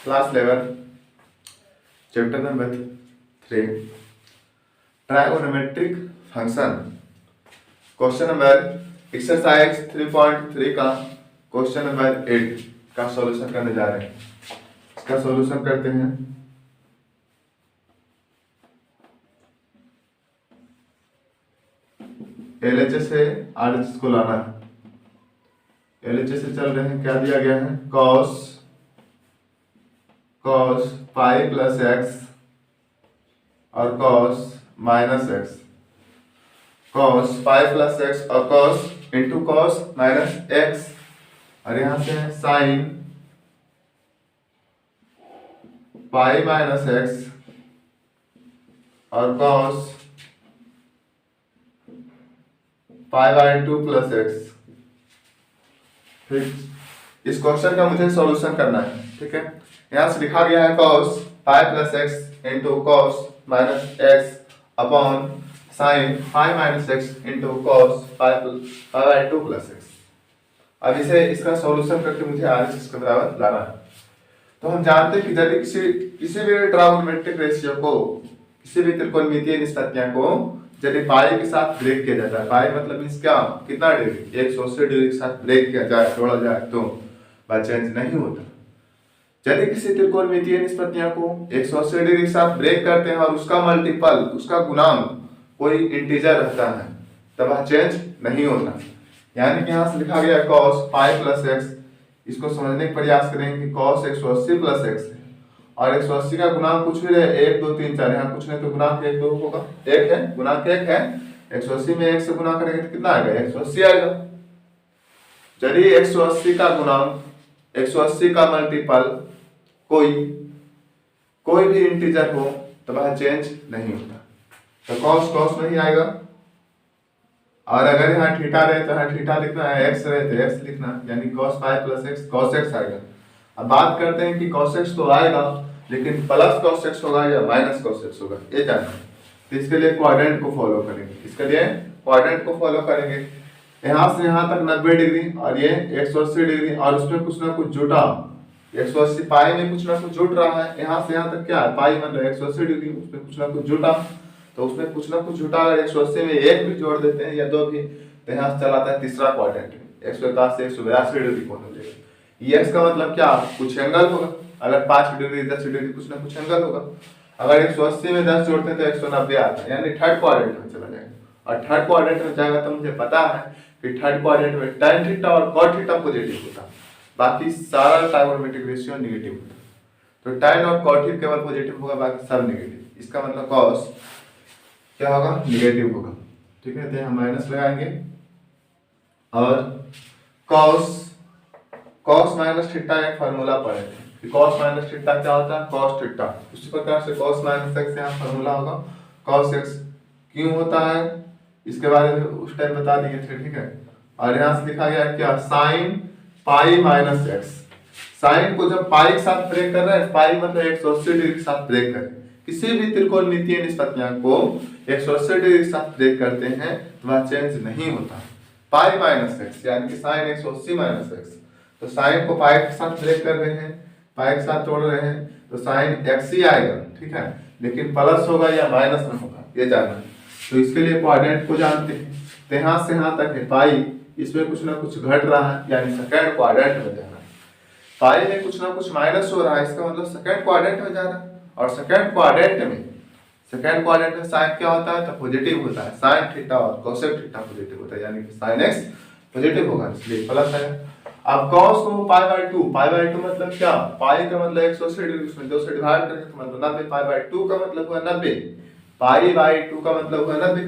Class 11 chapter number 3 trigonometric function. Question number exercise 3.3 का question number 8 का solution करने जा रहे हैं। इसका सॉल्यूशन करते हैं। एलएचएस से आरएचएस को लाना है। एलएचएस से चल रहे हैं, क्या दिया गया है, cos पाई प्लस एक्स और cos minus x, cos pi plus x और cos into cos minus x, और यहां से साइन पाई माइनस एक्स और cos pi by 2 plus x. ठीक, इस क्वेश्चन का मुझे सॉल्यूशन करना है। ठीक है, यहां से लिखा गया है cos pi plus x into cos minus x upon sine pi minus x into cos pi by 2 plus x. अब इसे इसका सॉल्यूशन करके मुझे आरएचएस के बराबर लाना है। तो हम जानते हैं कि यदि किसी भी ट्राइगोनोमेट्रिक रेशियो को, किसी भी त्रिकोणमितीय निष्पत्तियां को यदि पाई के साथ ब्रेक किया जाता है, पाई मतलब मींस क्या, कितना डिग्री, 180 डिग्री के साथ ब्रेक किया जाए, तोड़ा जाए, तो बाय चेंज नहीं होता। यदि किसी त्रिकोणमितीय निष्पत्तियां को 180 डिग्री के साथ ब्रेक करते हैं और उसका मल्टीपल, उसका गुणांक कोई इंटीजर रहता है, तब वह चेंज नहीं होता। यानी कि यहां से लिखा गया cos पाई प्लस एक्स, इसको समझने का प्रयास करेंगे कि cos 180 प्लस एक्स है और 180 का गुणांक कुछ भी रहे, 1 2 3 4, यहाँ कुछ नहीं तो गुणांक 1 2 होगा, 1 है, गुणांक 1 है। 180 में 1 से गुणा करेंगे तो कितना आएगा, 180 आएगा। यदि 180 का गुणांक, 180 का मल्टीपल कोई भी इंटीजर हो तो वह चेंज नहीं होता, तो cos नहीं आएगा। और अगर यहाँ थीटा रहे तो यहाँ थीटा लिखना है, x रहे तो x लिखना, यानी cos pi plus x cos x आएगा। अब बात करते हैं कि cos x तो आएगा, लेकिन प्लस cos x होगा या माइनस cos x होगा, ये जानना है। तो इसके लिए क्वाड्रेंट को फॉलो करेंगे, इसके लिए क्वाड्रेंट को फॉलो करेंगे। यहाँ से यहाँ तक 90 डिग्री और ये 180 डिग्री, और उसमें कुछ ना कुछ जुटा, 180 पाई में कुछ ना कुछ जुट रहा है। यहाँ से यहाँ तक क्या है, पाई मतलब 180 डिग्री, उसमें कुछ ना कुछ जुटा, तो उसमें कुछ ना कुछ जुटा। अगर 180 में एक भी जोड़ देते हैं या दो भी, तो यहाँ से चलाता है तीसरा क्वाड्रेंट, 180 से 182 डिग्री कोण हो जाएगा। ये x का मतलब क्या, कुछ एंगल होगा। अगर 5 डिग्री 10 डिग्री कुछ ना कुछ एंगल होगा। अगर 180 में 10 जोड़ते हैं तो 190 आता है, यानी थर्ड क्वाड्रेंट में चला जाएगा। और थर्ड क्वाड्रेंट में जाएगा तो मुझे पता है कि थर्ड क्वाड्रेंट में tan थीटा और cot थीटा पॉजिटिव होता, बाकी सारा ट्राइगोनोमेट्रिक रेशियो नेगेटिव होता। तो tan और cot ही केवल पॉजिटिव होगा, बाकी सब नेगेटिव। इसका मतलब cos क्या होगा, नेगेटिव होगा। ठीक है, तो हम माइनस लगाएंगे और cos माइनस थीटा एक फार्मूला पढ़े थे, cos माइनस थीटा क्या होता है, cos थीटा। उसी प्रकार से cos माइनस x यहाँ फार्मूला होगा, cos x क्यों होता है इसके बारे में उस टाइम बता दिए थे। ठीक है, और यहाँ से लिखा गया है क्या, sin pi minus x. Sine को जब पाई के साथ ब्रेक कर रहे हैं, पाई मतलब 180 डिग्री के साथ ब्रेक करें, किसी भी त्रिकोणमितीय निष्पत्तियां को 180 डिग्री के साथ ब्रेक करते हैं तो वह चेंज नहीं होता। पाई माइनस एक्स यानी कि साइन 180 माइनस एक्स, तो साइन को पाई के साथ ब्रेक कर रहे हैं, पाई के साथ तोड़ रहे हैं, तो साइन एक्स ही आएगा। ठीक है, लेकिन प्लस होगा या माइनस में होगा, ये जानना है। तो इसके लिए क्वाड्रेंट को जानते हैं। तो यहाँ से यहाँ तक है पाई, इसमें कुछ ना कुछ घट रहा है, यानी सेकंड क्वाड्रेंट में जाना है। पाई में कुछ ना कुछ माइनस हो रहा है, इसका मतलब सेकंड क्वाड्रेंट में जाना है। और सेकंड क्वाड्रेंट में साइन क्या होता है, तो पॉजिटिव होता है। साइन थीटा और कोसेक थीटा पॉजिटिव होता है, यानी कि साइन एक्स पॉजिटिव होगा, इसलिए प्लस है। अब cos को पाई बाई 2 मतलब क्या, पाई का मतलब 180 डिग्री, उसमें 2 से डिवाइड करेंगे तो मतलब 90, पाई बाई 2 का मतलब हुआ 90, पाई बाई 2 का मतलब हुआ 90।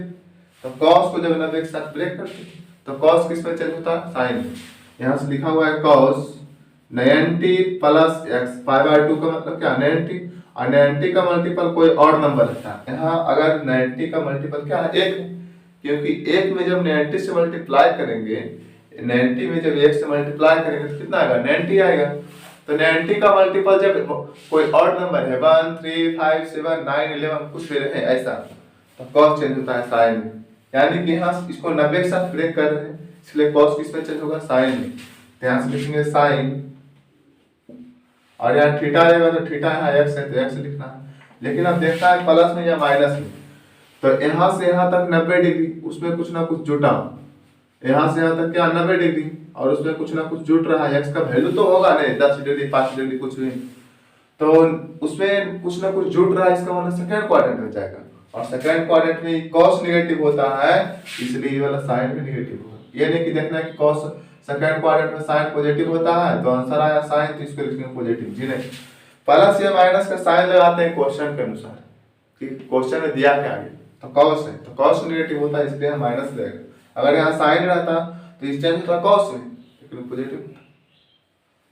तो cos को जब 90 के साथ ब्रेक करते हैं तो cos किस में चेंज होता है, साइन। यहाँ से लिखा हुआ है cos 90 plus x, pi by 2 का मतलब क्या, 90, और 90 का मल्टीपल कोई और नंबर रहता है। यहाँ अगर 90 का मल्टीपल क्या है, 1 है, क्योंकि 1 में जब 90 से मल्टीप्लाई करेंगे, 90 में जब 1 से मल्टीप्लाई करेंगे तो कितना आएगा, 90 आएगा। तो 90 का मल्टीपल जब कोई और नंबर है, 1 3 5 7 9 11 कुछ भी रहे ऐसा, तो cos चेंज होता है साइन में। यानी कि यहाँ इसको 90 के साथ ब्रेक कर रहे हैं, इसलिए cos किस में चेंज होगा, साइन में। यहाँ से लिखेंगे साइन और यहाँ थीटा आएगा तो थीटा यहाँ एक्स है तो एक्स लिखना है। लेकिन अब देखना है प्लस में या माइनस में, तो यहाँ से यहाँ तक 90 डिग्री, उसमें कुछ ना कुछ जुटा, यहाँ से यहाँ तक क्या 90 डिग्री और उसमें कुछ ना कुछ जुट रहा है। एक्स का वैल्यू तो होगा नहीं 10 डिग्री 5 डिग्री कुछ भी, तो उसमें कुछ ना कुछ जुट रहा है, इसका मतलब सेकंड क्वाड्रेंट में जाएगा। और सेकंड क्वाड्रेंट में कॉस नेगेटिव होता है, इसलिए ये वाला साइन भी नेगेटिव होगा। ये नहीं कि देखना है कि कॉस सेकंड क्वाड्रेंट में साइन पॉजिटिव होता है तो आंसर आया साइन, तो इसको लिखेंगे पॉजिटिव। जी नहीं, प्लस या माइनस का साइन लगाते हैं क्वेश्चन के अनुसार कि क्वेश्चन में दिया क्या है, तो कॉस है तो कॉस नेगेटिव होता है इसलिए हम माइनस लेगा। अगर यहाँ साइन रहता तो इस चेंज होता कॉस में, लेकिन पॉजिटिव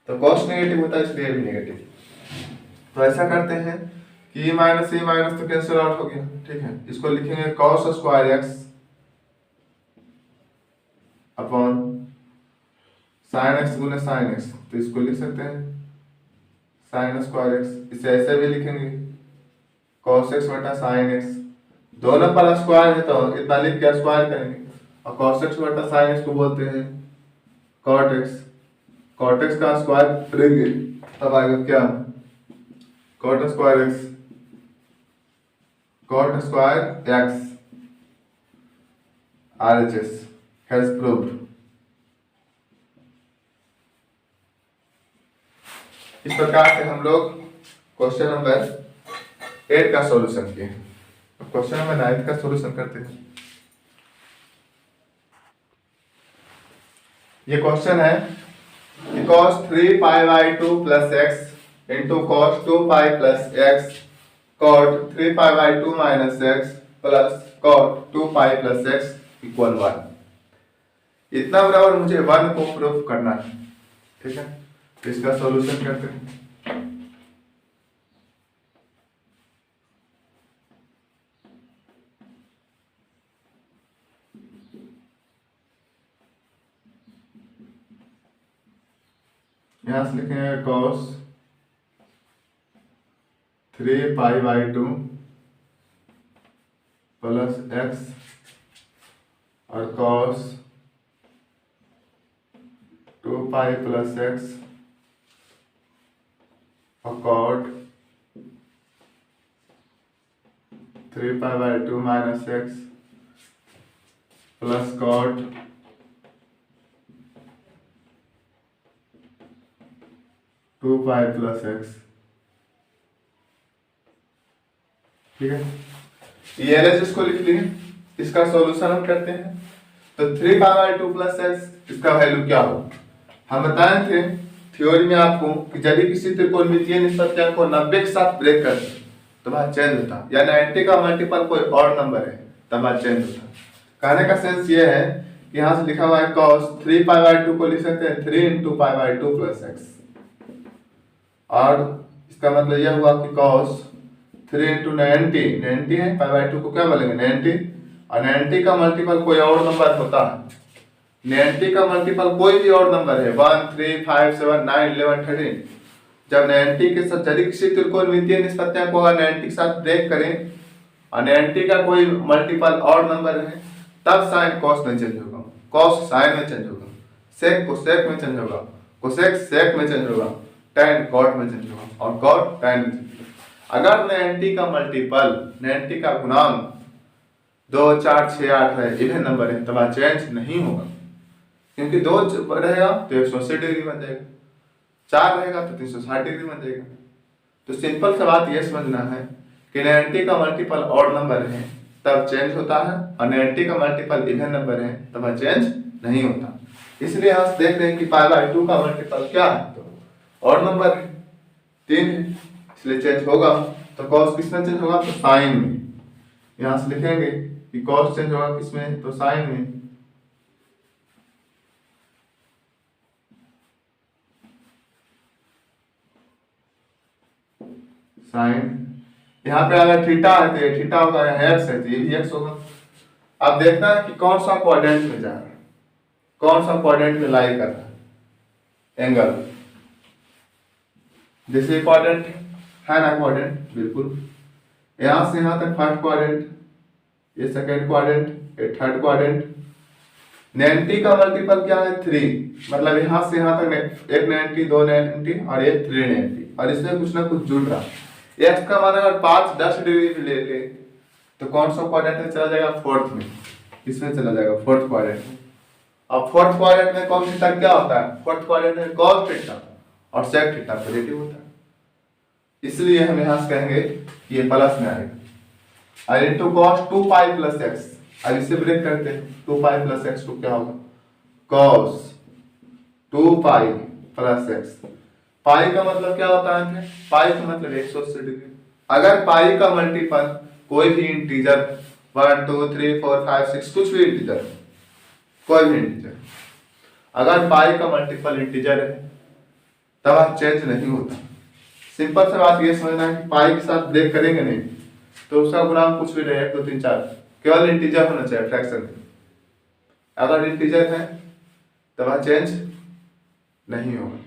तो कॉस नेगेटिव होता है इसलिए भी नेगेटिव। तो ऐसा करते हैं कि ये माइनस तो कैंसिल आउट हो गया, ठीक है। इसको लिखेंगे cos square x upon sine x गुने साइन एक्स, तो इसको लिख सकते हैं साइन स्क्वायर एक्स। इसे ऐसे भी लिखेंगे कॉस एक्स बटा साइन एक्स, दोनों पर स्क्वायर है तो इतना लिख के स्क्वायर करेंगे, और कॉस एक्स बटा साइन एक्स को बोलते हैं कॉट एक्स। कॉट एक्स का स्क्वायर करेंगे तब आएगा क्या, cot square x, cot square x RHS has proved. इस प्रकार से हम लोग क्वेश्चन नंबर 8 का सॉल्यूशन किए। क्वेश्चन नंबर 9 का सॉल्यूशन करते हैं। ये क्वेश्चन है कि cos 3 pi by 2 plus x into cos 2 pi plus x cot 3 pi by 2 minus x plus cot 2 pi plus x equal 1। इतना बराबर मुझे 1 को प्रूफ करना है, ठीक है। तो इसका सॉल्यूशन करते हैं। यहां से लिखेंगे cos 3 pi by 2 plus x और cos 2 पाई प्लस एक्स और cot 3 pi by 2 minus x plus cot 2 pi plus x, ठीक है। ये एलएचएस को लिख लिए। इसका सॉल्यूशन हम करते हैं। तो 3 पाई बाई 2 प्लस एक्स इसका वैल्यू क्या हो, हम बताए थे थ्योरी में आपको कि यदि किसी त्रिकोणमितीय निष्पत्तियां को 90 के साथ ब्रेक कर दे तो वह चेंज होता, या 90 का मल्टीपल कोई और नंबर है तब वह चेंज होता। कहने का सेंस ये है कि यहाँ से लिखा हुआ है cos 3 पाई बाई 2 को लिख सकते हैं 3 into pi by 2 plus x, और इसका मतलब यह हुआ कि cos 3 इंटू 90 है, पाई बाई 2 को क्या बोलेंगे 90, और 90 का मल्टीपल कोई और नंबर होता है। 90 का मल्टीपल कोई भी और नंबर है 1 3 5 7 9 11 13। जब 90 के साथ यदि किसी त्रिकोणमितीय निष्पत्तियां को अगर 90 के साथ ब्रेक करें और 90 का कोई मल्टीपल और नंबर है तब साइन कॉस में चेंज होगा, कॉस साइन में चेंज होगा, सेक कोसेक में चेंज होगा, कोसेक सेक में चेंज होगा, tan कॉट में चेंज होगा और कॉट tan में चेंज होगा। अगर 90 का मल्टीपल 90 का गुणांक 2 4 6 8 है, इवन नंबर है, तब चेंज नहीं होगा, क्योंकि 2 रहेगा तो 180 डिग्री बन जाएगा, 4 रहेगा तो 360 डिग्री बन जाएगा। तो सिंपल सा बात यह समझना है कि 90 का मल्टीपल ऑड नंबर है तब चेंज होता है, और 90 का मल्टीपल इवन नंबर है तब चेंज नहीं होता। इसलिए हम देख रहे हैं कि पाई बाई 2 का मल्टीपल क्या है, तो और नंबर है 3 है, इसलिए चेंज होगा। तो कॉस किसमें चेंज होगा, तो साइन में। यहां से लिखेंगे कि कॉस चेंज होगा किसमें, तो साइन में। साइन यहाँ पे अगर थीटा है तो ये थीटा होगा, यहाँ एक्स है तो ये भी एक्स होगा। अब देखना है कि कौन सा क्वाड्रेंट में जा रहा है, कौन सा क्वाड्रेंट में लाई कर रहा है एंगल। जैसे क्वाड्रेंट है ना, क्वाड्रेंट बिल्कुल यहां से यहां तक फर्स्ट क्वाड्रेंट, ये सेकंड क्वाड्रेंट, ये थर्ड क्वाड्रेंट। 90 का मल्टीपल क्या है 3, मतलब यहां से यहां तक एक 90 2 90 और ये 390। और इसमें कुछ ना कुछ जुड़ रहा है। एक्स का मान अगर 5-10 डिग्री में ले ले तो कौन सा क्वाड्रेंट में चला जाएगा? फोर्थ में। इसमें चला जाएगा फोर्थ क्वाड्रेंट में। अब फोर्थ क्वाड्रेंट में कौन थीटा क्या होता है? फोर्थ क्वाड्रेंट में cos थीटा और sec थीटा पॉजिटिव होता है, इसलिए हम यहाँ से कहेंगे कि ये प्लस में आएगा। और इनटू cos 2π प्लस x, अब इसे ब्रेक करते हैं। 2π प्लस x तो क्या होगा? cos 2π plus x। पाई का मतलब क्या होता है? पाई का मतलब 180 डिग्री। अगर पाई का मल्टीपल कोई भी इंटीजर 1 2 3 4 5 6 कुछ भी इंटीजर, कोई भी इंटीजर, अगर पाई का मल्टीपल इंटीजर है तब चेंज नहीं होता। सिंपल सा बात ये समझना है कि पाई के साथ ब्रेक करेंगे नहीं तो उसका गुणांक कुछ भी रहे 1 2 3 4, केवल इंटीजर होना चाहिए फ्रैक्शन में। अगर इंटीजर है तब चेंज नहीं होगा,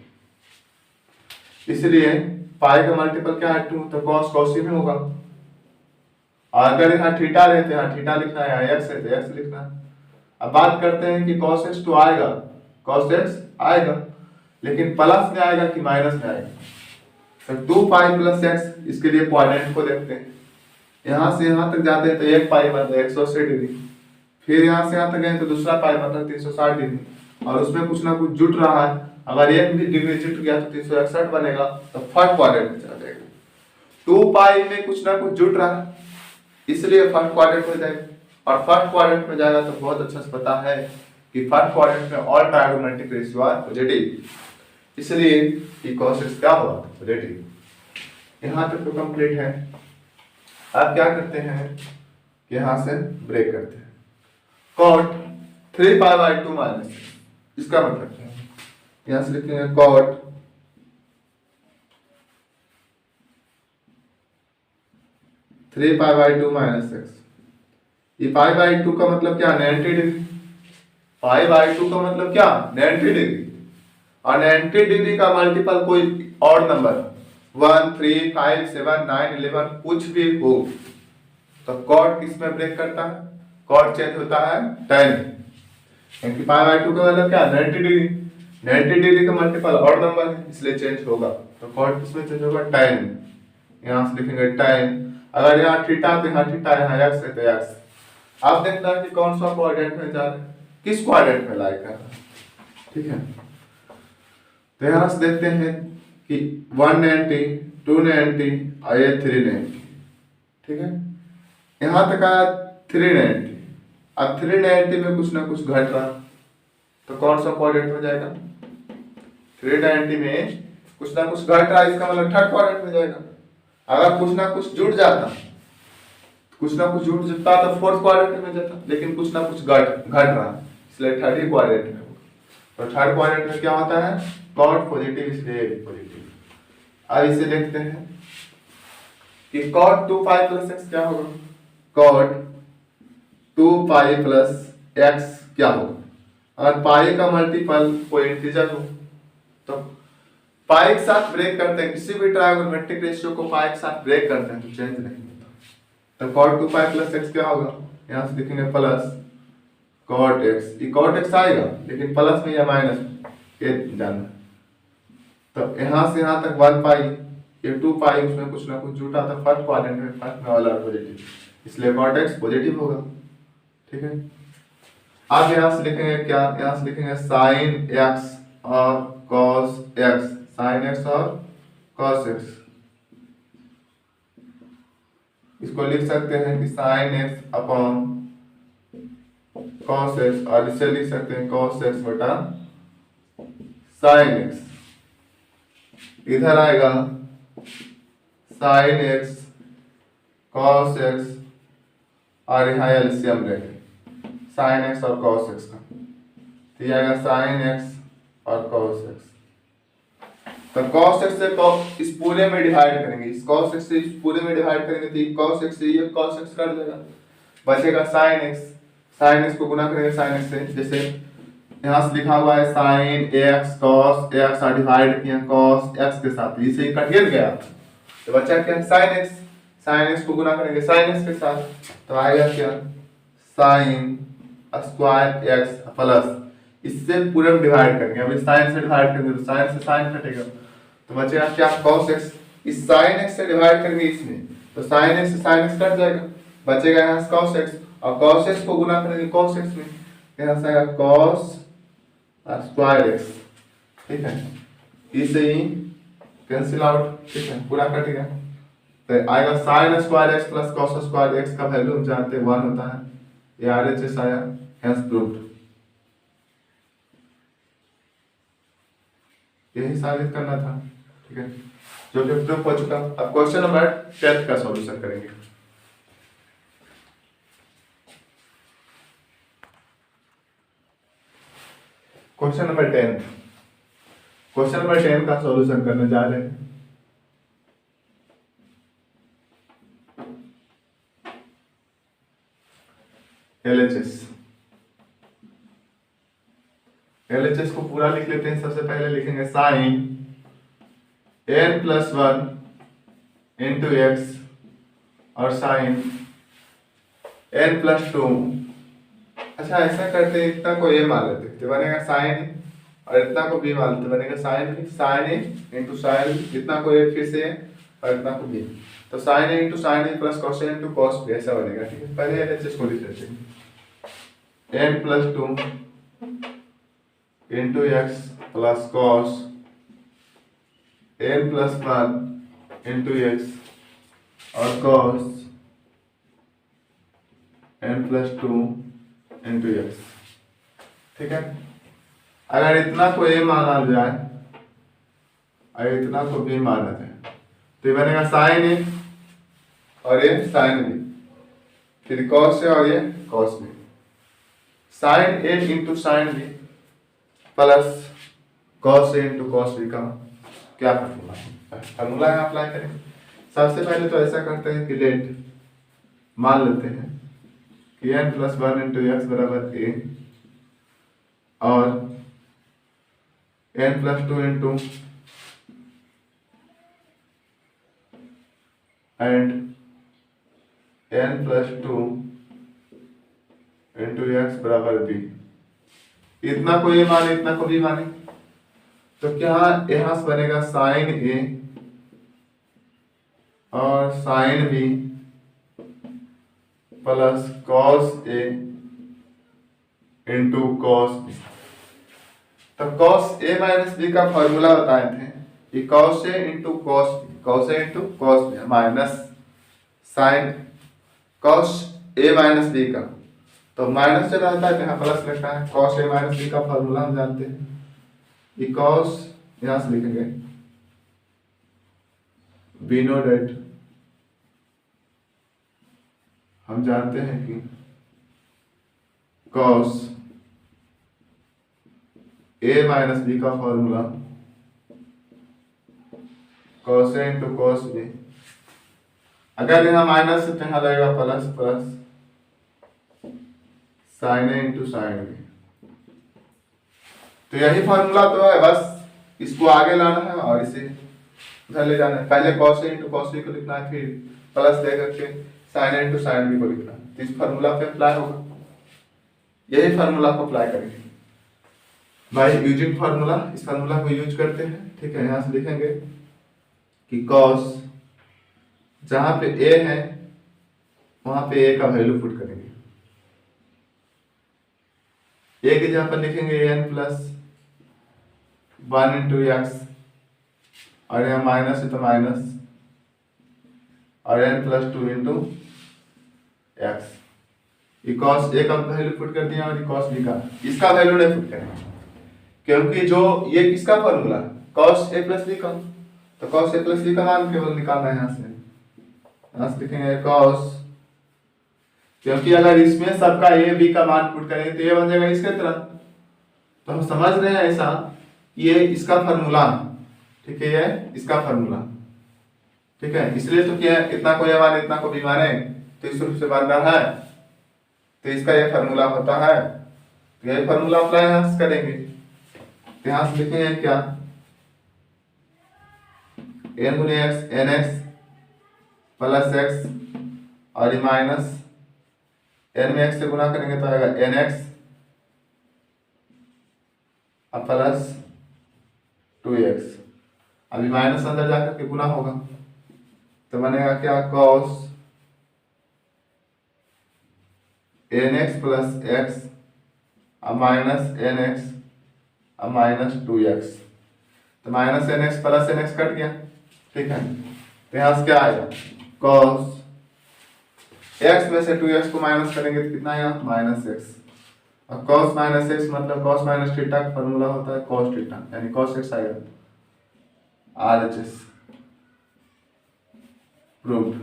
इसलिए पाई का मल्टीपल क्या है? 2, तो cos cos ही में होगा। और अगर यहाँ थीटा रहते हैं, थीटा लिखना है, x है तो x लिखना है। अब बात करते हैं कि cos x तो आएगा, cos x आएगा, लेकिन प्लस में आएगा कि माइनस में आएगा? तो 2π प्लस x, इसके लिए क्वाड्रेंट को देखते हैं। यहाँ से यहाँ तक जाते हैं तो 1π मतलब 180 डिग्री, फिर यहाँ से यहाँ तक गए तो दूसरा पाई मतलब 360 डिग्री, और उसमें कुछ ना कुछ जुट रहा है। अगर एक भी डिग्री जुट गया तो 361 बनेगा, तो फर्स्ट क्वाड्रेंट में चला जाएगा। 2π में कुछ ना कुछ जुट रहा है, इसलिए फर्स्ट क्वाड्रेंट हो जाएगा। और फर्स्ट क्वाड्रेंट में जाएगा तो बहुत अच्छा से पता है कि फर्स्ट क्वाड्रेंट में all trigonometric ratio are positive, इसलिए कि cos x क्या हुआ? पॉजिटिव। यहाँ तक तो कंप्लीट है। अब क्या करते हैं? यहाँ से ब्रेक करते हैं। cot 3π/2 माइनस, इसका मतलब क्या है? यहाँ से लिखेंगे cot 3π/2 माइनस x। ये π/2 का मतलब क्या? 90 डिग्री। π/2 का मतलब क्या? 90 डिग्री। और 90 डिग्री का मल्टीपल कोई और नंबर 1 3 5 7 9 11 कुछ भी हो तो cot किस में ब्रेक करता है? cot चेंज होता है tan, क्योंकि π/2 का मतलब क्या? 90 डिग्री। 90 डिग्री का मल्टीपल और नंबर है, इसलिए चेंज होगा। तो cot किस में चेंज होगा? tan। यहाँ से लिखेंगे tan। अगर यहाँ थीटा तो यहाँ थीटा, यहाँ x है तो x। आप देखना कि कौन सा क्वाड्रेंट में जा रहा है, किस क्वाड्रेंट में लाई कर रहा है, ठीक है। तो यहाँ से देखते हैं कि 190 290 और ये 390, ठीक है। यहाँ तक आया 390। अब 390 में कुछ ना कुछ घट रहा तो कौन सा क्वाड्रेंट में जाएगा? 390 में कुछ ना कुछ घट रहा, इसका मतलब थर्ड क्वाड्रेंट में जाएगा। अगर कुछ ना कुछ जुड़ जाता तो फोर्थ क्वाड्रेंट में जाता, लेकिन कुछ ना कुछ घट रहा, इसलिए थर्ड ही क्वाड्रेंट में होगा। तो थर्ड क्वाड्रेंट में क्या होता है? cot पॉजिटिव, इसलिए पॉजिटिव। अब इसे देखते हैं कि cot 2π प्लस x क्या होगा? cot 2π प्लस x क्या होगा? अगर पाई का मल्टीपल कोई इंटीजर हो तो पाई के साथ ब्रेक करते हैं, किसी भी ट्रायगोनोमेट्रिक रेशियो को पाई के साथ ब्रेक करते हैं तो चेंज नहीं होता। तो cot 2π प्लस x क्या होगा? यहाँ से लिखेंगे प्लस cot x। ये cot x आएगा, लेकिन प्लस में या माइनस ये जानना। तो यहाँ से यहाँ तक 1π, ये 2π, उसमें कुछ ना कुछ जुटा था फर्स्ट क्वाड्रेंट में, फर्स्ट में वाला पॉजिटिव, इसलिए cot x पॉजिटिव होगा, ठीक है। अब यहाँ से लिखेंगे क्या? यहाँ से लिखेंगे sin x और cos x, sin x और cos x। इसको लिख सकते हैं कि sin x upon cos x, और इसे लिख सकते हैं cos x बटा sin x। इधर आएगा sin x cos x, और यहाँ एलसीएम लेंगे sin x और cos x का, तो ये आएगा sin x और cos x। तो cos x से इस पूरे में डिवाइड करेंगे, इस cos x से इस पूरे में डिवाइड करेंगे तो cos x से ये cos x कर देगा, बचेगा sin x। sin x को गुना करेंगे sin x से, जैसे यहाँ से लिखा हुआ है sin x cos x और डिवाइड किया cos x के साथ, इसे ही कट गया तो बचा क्या? sin x। sin x को गुना करेंगे sin x के साथ तो आएगा क्या? sin स्क्वायर x प्लस, इससे पूरे में डिवाइड करेंगे। अभी sin से डिवाइड करेंगे तो sin से sin कटेगा, तो बचेगा क्या, cos x। इस sin x से डिवाइड करेंगे इसमें, तो sin x से sin x कट जाएगा, बचेगा यहाँ से cos x, और cos x को गुना करेंगे cos x में, यहाँ से आएगा cos स्क्वायर x। ठीक है, इसे ही कैंसिल आउट, ठीक है, पूरा कटेगा, तो आएगा sin square x plus cos square x का वैल्यू हम जानते हैं 1 होता है, ये RHS आया, हैंस प्रूव्ड। यही साबित करना था, ठीक है, जो कि प्रूफ हो चुका। अब क्वेश्चन नंबर 10 का सॉल्यूशन करेंगे। क्वेश्चन नंबर 10, क्वेश्चन नंबर 10 का सॉल्यूशन करने जा रहे हैं। LHS को पूरा लिख लेते हैं। सबसे पहले लिखेंगे sine n plus 1 into x और साइन n प्लस 2। अच्छा, ऐसा करते हैं, इतना को a मान लेते हैं, तो बनेगा साइन, और इतना को b मान लेते, बनेगा sine b, sine a into sine, इतना को a फिर से और इतना को b, तो sine a into sine a plus cos a into cos b, ऐसा बनेगा। ठीक है, पहले LHS को लिख लेते हैं, n plus 2 into x plus cos n plus 1 into x और cos n plus 2 into x. ठीक है, अगर इतना को a माना जाए और इतना को b माना जाए, तो ये बनेगा साइन a और ये साइन b, फिर कॉस a और ये cos b, sine a into sine b plus cos a into cos b का क्या फार्मूला है, फार्मूला है, अप्लाई करें। सबसे पहले तो ऐसा करते हैं कि लेट मान लेते हैं कि n प्लस 1 इंटू एक्स बराबर a और n plus 2 into and n plus 2 into x बराबर b। इतना को a माने, इतना को b माने, तो क्या यहां से बनेगा साइन a और sine b plus cos a into cos b। तो कॉस a माइनस b का फॉर्मूला बताए थे, ये cos a into cos b, cos a into cos b minus sine cos a minus b का, तो minus से रहता है तो यहाँ प्लस लगता है। कॉस a माइनस b का फॉर्मूला हम जानते हैं, ये कॉस यहां से लिखेंगे बी नो डेट, हम जानते हैं कि कॉस a माइनस b का formula cos a into cos b, अगर यहाँ माइनस है तो यहाँ रहेगा plus plus sign a into sine b। तो यही फॉर्मूला तो है, बस इसको आगे लाना है और इसे उधर ले जाना है। पहले cos a into cos b को लिखना है, फिर प्लस दे करके sin a into sin b को लिखना है, तो इस फॉर्मूला पे अप्लाई होगा, यही फॉर्मूला को अप्लाई करेंगे बाय यूजिंग फॉर्मूला। इस फॉर्मूला को यूज करते हैं। ठीक है, यहाँ से लिखेंगे कि cos जहां पे a है वहां पे a का वैल्यू पुट करेंगे, a की जगह पर लिखेंगे n प्लस 1 इंटू एक्स, और यहाँ माइनस है तो माइनस, और n प्लस 2 इंटू एक्स। ये cos a का वैल्यू पुट कर दिया और ये cos b का, इसका वैल्यू नहीं पुट करेंगे क्योंकि जो ये किसका formula cos a plus b का, तो cos a प्लस b का मान केवल निकालना है। यहाँ से लिखेंगे cos, क्योंकि अगर इसमें सबका a b का मान पुट करेंगे तो ये बन जाएगा इसके तरह, तो हम समझ रहे हैं ऐसा कि ये इसका फॉर्मूला, ठीक है, ये इसका फॉर्मूला। ठीक है, इसलिए तो क्या है, इतना को a माने इतना को b माने तो इस रूप से बन रहा है, तो इसका ये फॉर्मूला होता है, तो ये फॉर्मूला अप्लाई यहाँ से करेंगे। तो यहाँ से लिखेंगे क्या, n गुने x n x plus x, और ये माइनस n में x से गुना करेंगे तो आएगा एन एक्स प्लस 2x, अभी माइनस अंदर जाकर के गुना होगा तो बनेगा क्या, कॉस nx प्लस एक्स अब माइनस nx अब माइनस 2x, तो minus nx plus nx cut गया, ठीक है। तो यहाँ से क्या आएगा, cos x में से 2x को माइनस करेंगे तो कितना आएगा, माइनस x। और cos माइनस x मतलब cos माइनस थीटा का फॉर्मूला होता है cos थीटा, यानी cos x आएगा, RHS प्रूव्ड।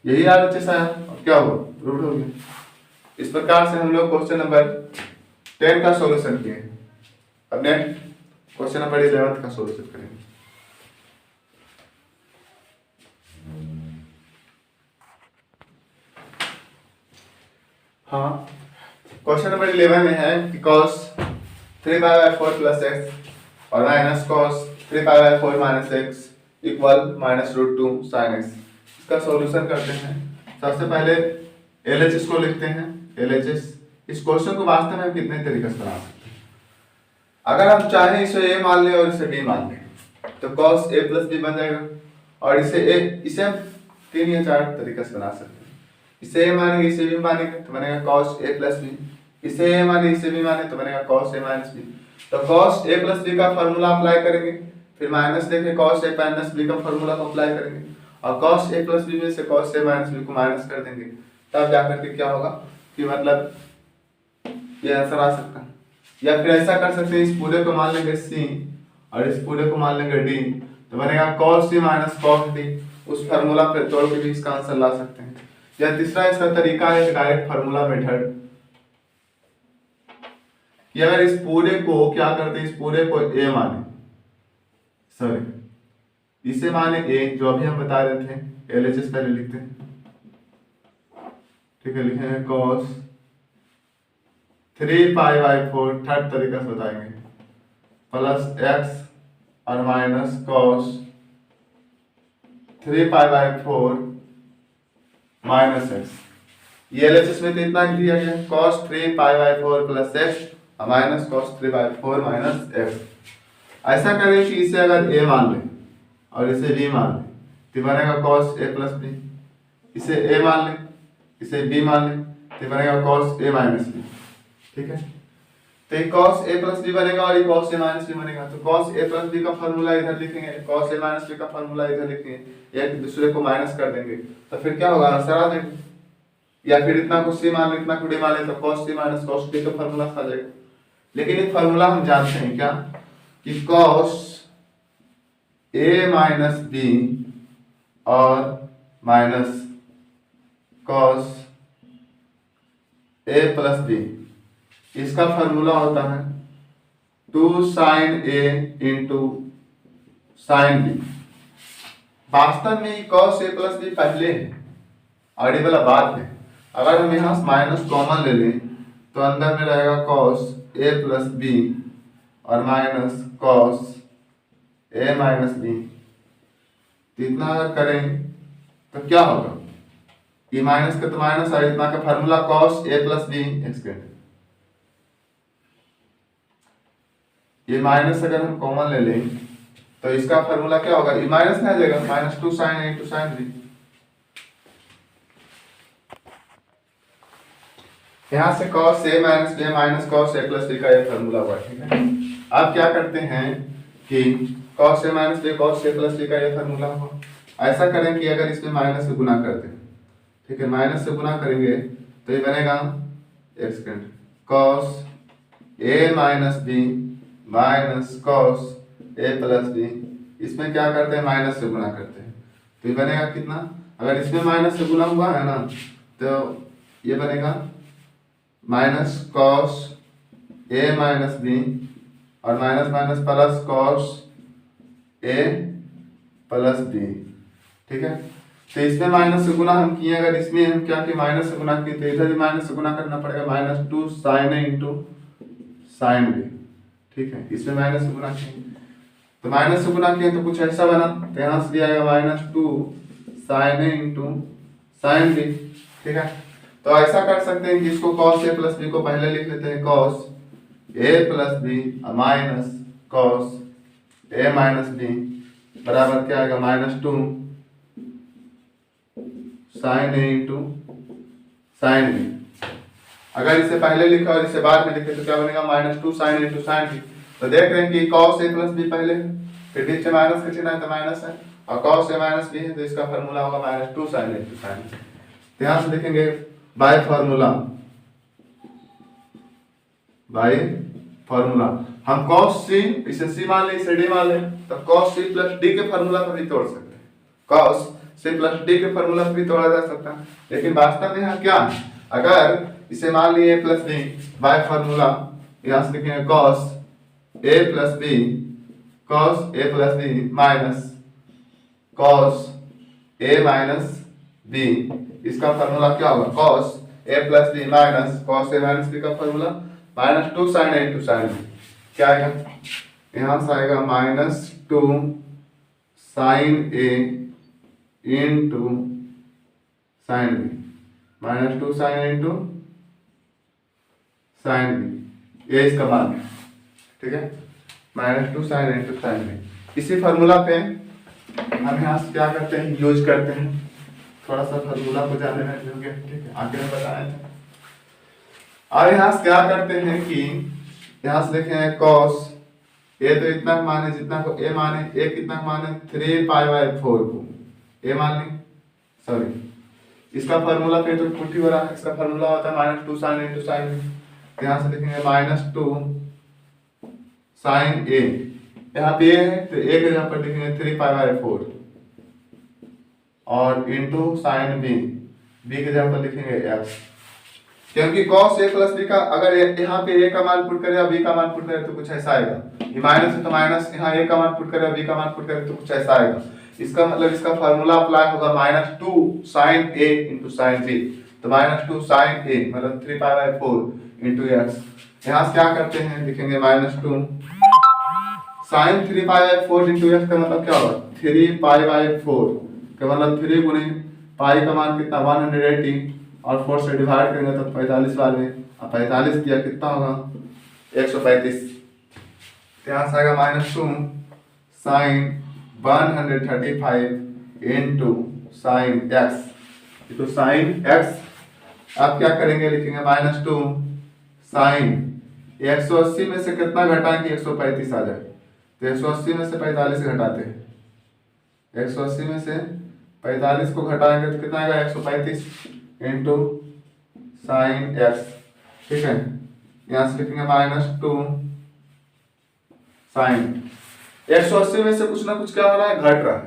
यही RHS आया और क्या हुआ, प्रूव्ड हो गया। इस प्रकार से हम लोग क्वेश्चन नंबर 10 का सॉल्यूशन किए। अब नेक्स्ट क्वेश्चन नंबर 11 का सॉल्यूशन करेंगे। हाँ, क्वेश्चन नंबर 11 में है कि cos 3π/4 प्लस एक्स और minus cos 3π/4 minus x equal -√2 sin x। इसका सॉल्यूशन करते हैं। सबसे पहले LHS को लिखते हैं। LHS, इस क्वेश्चन को वास्तव में हम कितने तरीके से बना सकते हैं। अगर हम चाहें इसे a मान लें और इसे b मान लें तो cos a प्लस b बन जाएगा, और इसे हम 3 या 4 तरीके से बना सकते हैं। इसे a मानेंगे इसे b मानेंगे तो बनेगा cos a प्लस b, इसे a माने इसे b माने तो बनेगा cos a माइनस b। तो cos a प्लस b का फॉर्मूला अप्लाई करेंगे, फिर माइनस लेके cos a माइनस b का फॉर्मूला को अप्लाई करेंगे, और cos a प्लस b में से cos a माइनस b को माइनस कर देंगे, तब जाकर के क्या होगा कि मतलब ये आंसर आ सकता है। या फिर ऐसा कर सकते हैं, इस पूरे को मान लेंगे c और इस पूरे को मान लेंगे d, तो बनेगा cos c minus cos d। उस फार्मूला पे तोड़ के भी इसका आंसर ला सकते हैं। या तीसरा इसका तरीका है डायरेक्ट फार्मूला मेथड, कि अगर इस पूरे को क्या करते हैं, इस पूरे को a माने, सॉरी इसे माने a, जो अभी हम बता रहे थे, LHS पहले लिखते हैं, ठीक है। लिखेंगे cos 3π/4, थर्ड तरीका से बताएंगे, प्लस x और माइनस cos 3π/4 माइनस x। ये LHS में तो इतना ही दिया गया, cos 3π/4 प्लस x और माइनस cos 3/4 माइनस x। ऐसा करें कि इसे अगर a मान लें और इसे b मान लें तो बनेगा cos a प्लस b, इसे a मान लें इसे b मान लें तो बनेगा cos a माइनस b, ठीक है। तो ये cos a प्लस b बनेगा और ये cos a माइनस b बनेगा। तो cos a प्लस b का फॉर्मूला इधर लिखेंगे, cos a माइनस b का फॉर्मूला इधर लिखेंगे, एक दूसरे को माइनस कर देंगे तो फिर क्या होगा, आंसर आ जाएगा। या फिर इतना को c मान लें इतना को d मान लें तो cos c minus cos d का फॉर्मूला आ जाएगा। लेकिन ये फॉर्मूला हम जानते हैं क्या, कि cos a माइनस b और minus cos a plus b, इसका फॉर्मूला होता है 2 sin a into sin b। वास्तव में cos a प्लस b पहले है और ये वाला बाद में। अगर हम यहाँ माइनस कॉमन ले लें तो अंदर में रहेगा cos a प्लस b और minus cos a minus b। इतना अगर करें तो क्या होगा, ये माइनस का तो माइनस है, इतना का formula cos a plus b expand. ये माइनस अगर हम कॉमन ले लें तो इसका फॉर्मूला क्या होगा, ये माइनस में आ जाएगा, minus 2 sin a into sin b। यहाँ से cos a minus b minus cos a plus b का ये फॉर्मूला हुआ, ठीक है। अब क्या करते हैं कि cos a minus b cos a plus b का ये फॉर्मूला हुआ। ऐसा करें कि अगर इसमें माइनस से गुना कर दें, ठीक है, माइनस से गुना करेंगे तो ये बनेगा एक second, cos a minus b minus cos a plus b। इसमें क्या करते हैं, माइनस से गुना करते हैं तो ये बनेगा कितना, अगर इसमें माइनस से गुना हुआ है ना तो ये बनेगा minus cos a minus b और minus minus plus cos a plus b, ठीक है। तो इसमें माइनस से गुना हम किए, अगर इसमें हम क्या किए, माइनस से गुना किए तो इधर भी माइनस से गुना करना पड़ेगा, minus 2 sin a into sin b, ठीक है। इसमें माइनस से गुना किए तो माइनस से गुना किए तो कुछ ऐसा बना, तो यहाँ से दिया जाएगा minus 2 sin a into sin b, ठीक है। तो ऐसा कर सकते हैं कि इसको cos a प्लस b को पहले लिख लेते हैं cos a plus b minus cos a minus b बराबर क्या आएगा -2 sine a into sine b. अगर इसे पहले लिखा और इसे बाद में लिखे तो क्या बनेगा -2 साइन इंटू साइन बी। तो देख रहे हैं कि cos a प्लस बी पहले है, फिर बीच में माइनस का चिन्ह है तो माइनस है, और cos a माइनस बी है तो इसका फॉर्मूला होगा -2 साइन इंटू साइन बी। ध्यान से देखेंगे बाय फॉर्मूला हम cos c इसे c मान ले इसे d मान ले, तो cos c प्लस d के फॉर्मूला पर भी तोड़ सकते हैं, cos c प्लस d के फॉर्मूला पर भी तोड़ा जा सकता है। लेकिन वास्तव में यहाँ क्या है, अगर इसे मान लिए a plus b by formula, यहाँ से लिखेंगे cos a plus b minus cos a minus b, इसका फॉर्मूला क्या होगा cos a plus b minus cos a minus b का formula -2 sine a into sine b। क्या आएगा, यहाँ से आएगा -2 sine a into sine b, -2 sine a into sine b, ये इसका मान है, ठीक है, -2 sine a into sine b। इसी फॉर्मूला पे हम यहाँ से क्या करते हैं, यूज करते हैं, थोड़ा सा फॉर्मूला को जानने में ठीक है, आगे में बताए थे। और यहाँ से क्या करते हैं कि यहाँ से देखें cos a तो इतना माने जितना को a माने, a कितना माने 3π/4 को a मान ली, सॉरी इसका फॉर्मूला पे तो पुटी हो रहा है, इसका फॉर्मूला होता है -2 साइन इंटू साइन b। यहाँ से लिखेंगे -2 साइन a, यहाँ पे a है तो a के जगह पर लिखेंगे 3π/4 और इंटू साइन b, b के जगह पर लिखेंगे x, क्योंकि cos a प्लस b का अगर यहाँ पे a का मान पुट करें या b का मान पुट करें तो कुछ ऐसा आएगा, ये माइनस है तो माइनस, यहाँ a का मान पुट करें या b का मान पुट करें तो कुछ ऐसा आएगा। इसका मतलब इसका फॉर्मूला अप्लाई होगा -2 sine a into sine b, तो -2 साइन a मतलब 3π/4 इंटू x। यहाँ से क्या करते हैं, लिखेंगे -2 साइन 3π/4 इंटू x का मतलब क्या होगा 3π/4 का मतलब 3 गुने पाई का मान कितना 180 और 4 से डिवाइड करेंगे तो 45 वाले, अब 45 दिया कितना होगा 135, यहाँ से आएगा -2 साइन 135 इंटू साइन x, तो साइन x आप क्या करेंगे, लिखेंगे -2 साइन 180 में से कितना घटाएंगे 135 आ जाए, तो 180 में से 45 घटाते हैं, 180 में से 45 को घटाएंगे तो कितना आएगा 135 इंटू साइन x, ठीक है। यहाँ से लिखेंगे -2 साइन 180 में से कुछ ना कुछ क्या हो रहा है, घट रहा है।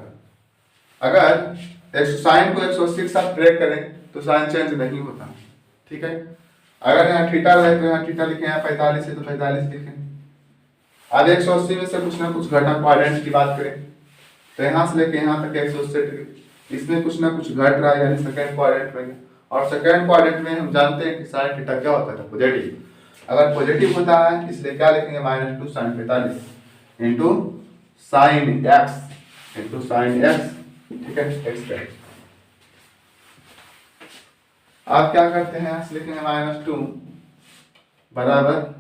अगर साइन को 180 के साथ ब्रेक करें तो साइन चेंज नहीं होता, ठीक है। अगर यहाँ थीटा रहे तो यहाँ थीटा लिखें, यहाँ 45 है तो 45 लिखें। अब 180 में से कुछ ना कुछ घटा, क्वाड्रेंट की बात करें तो यहाँ से लेके यहाँ तक 180 डिग्री, इसमें कुछ ना कुछ घट रहा है यानी सेकंड क्वाड्रेंट में, और सेकंड क्वाड्रेंट में हम जानते हैं कि साइन थीटा क्या होता है, पॉजिटिव। अगर पॉजिटिव होता है इसलिए क्या लिखेंगे -2 sine 45 into sine x into sine x, ठीक है, x। आप क्या करते हैं, लिखेंगे -2 बराबर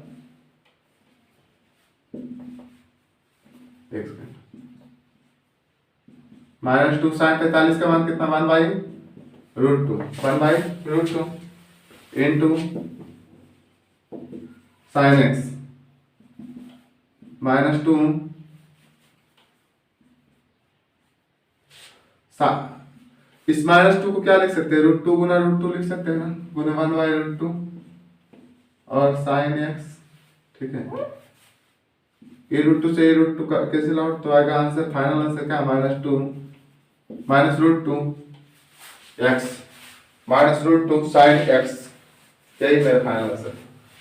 -2 साइन 45 का मान कितना 1/√2 इंटू साइन x -2 इस -2 को क्या लिख सकते हैं, √2 गुना √2 लिख सकते हैं ना, गुना 1/√2 और साइन x, ठीक है। ये √2 से ये √2 का कैंसिल आउट तो आएगा आंसर, फाइनल आंसर क्या -2 -√2 x -√2 साइन x, यही मेरा फाइनल आंसर।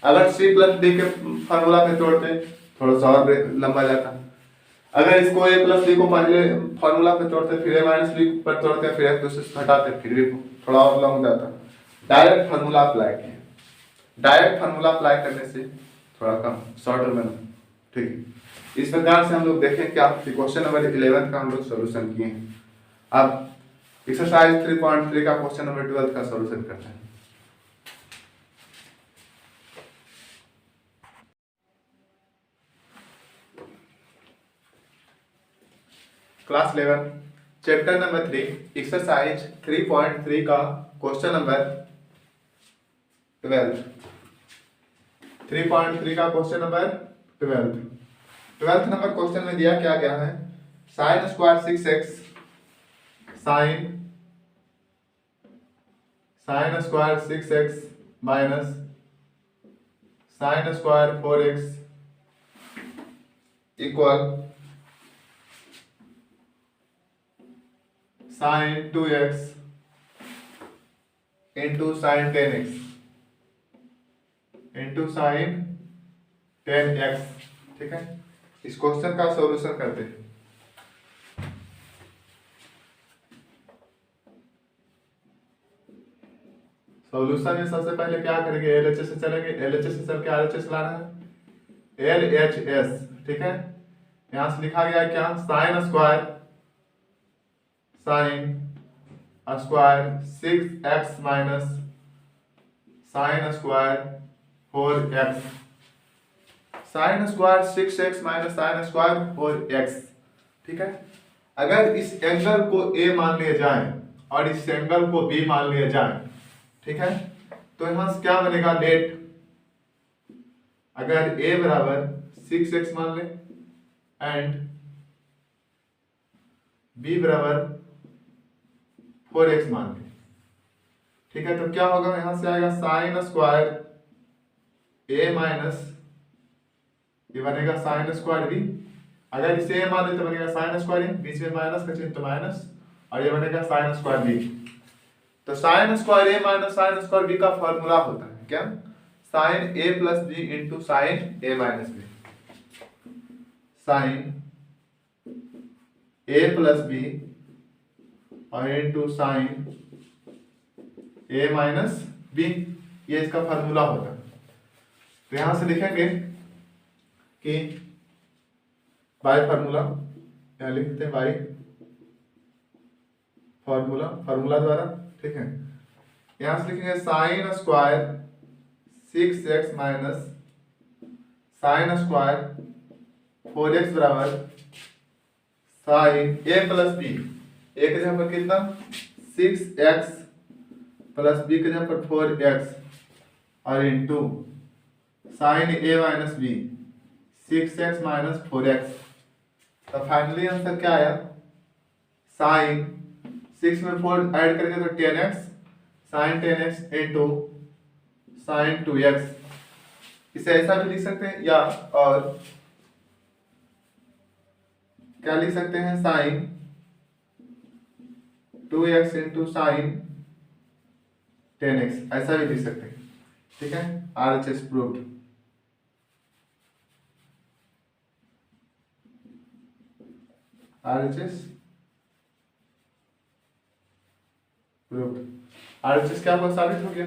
अगर c प्लस d के फार्मूला पे तोड़ते थोड़ा सा और लंबा जाता, अगर इसको a प्लस b को पहले फार्मूला पे तोड़ते फिर a माइनस b पर तोड़ते फिर एक दूसरे से घटाते फिर भी थोड़ा और लंबा जाता। डायरेक्ट फार्मूला अप्लाई किए, डायरेक्ट फार्मूला अप्लाई करने से थोड़ा कम शॉर्टर में, ठीक है। इस प्रकार से हम लोग देखें कि आप क्वेश्चन नंबर 11 का हम लोग सोल्यूशन किए हैं। अब एक्सरसाइज 3.3 का क्वेश्चन नंबर 12 का सोल्यूशन करते हैं। क्लास 11 चैप्टर नंबर 3 एक्सरसाइज 3.3 का क्वेश्चन नंबर 12। 3.3 का क्वेश्चन नंबर 12 नंबर क्वेश्चन में दिया क्या गया है, sine square 6x sine square 6x minus sine square 4x equal sine 2x into sine 10x into sine 10x। ठीक है, इस क्वेश्चन का सॉल्यूशन करते हैं। सॉल्यूशन में सबसे पहले क्या करेंगे, एलएचएस से चलेंगे। एलएचएस से चल के आरएचएस लाना है, एलएचएस। ठीक है, यहां से लिखा गया है क्या, sign square 6x minus sine square 4x। Sign square 6x minus sine square 4x। ठीक है, अगर इस एंगल को a मान लिया जाए और इस एंगल को b मान लिया जाए, ठीक है, तो यहां से क्या बनेगा, लेट अगर a बराबर 6x मान ले एंड b बराबर 4x मान ले, ठीक है, तो क्या होगा, यहां से आएगा साइन स्क्वायर a माइनस ये बनेगा साइन स्क्वायर b। अगर इसे a मान ले तो बनेगा साइन स्क्वायर a, बीच में माइनस का चिन्ह तो माइनस, और ये बनेगा साइन स्क्वायर b। तो sine square a minus sine square b का फॉर्मूला होता है क्या, sine a plus b into sine a minus b। Sine a plus b और into sine a minus b, ये इसका फॉर्मूला होता है। तो यहां से लिखेंगे कि बाय फार्मूला, यहां लिखते हैं बाय फार्मूला द्वारा। ठीक है, यहां से लिखेंगे sine square 6x minus sine square 4x बराबर sine a plus b, a के जगह पर कितना 6x प्लस b के जगह पर 4x और into sine a minus b 6x minus 4x। तो फाइनली आंसर क्या आया, साइन 6 में 4 ऐड करेंगे तो 10x sign 10x into sign 2x। इसे ऐसा भी लिख सकते हैं, या और क्या लिख सकते हैं, sign 2x into sine 10x, ऐसा भी लिख सकते हैं। ठीक है, RHS proved. RHS proved, RHS क्या हुआ, साबित हो गया।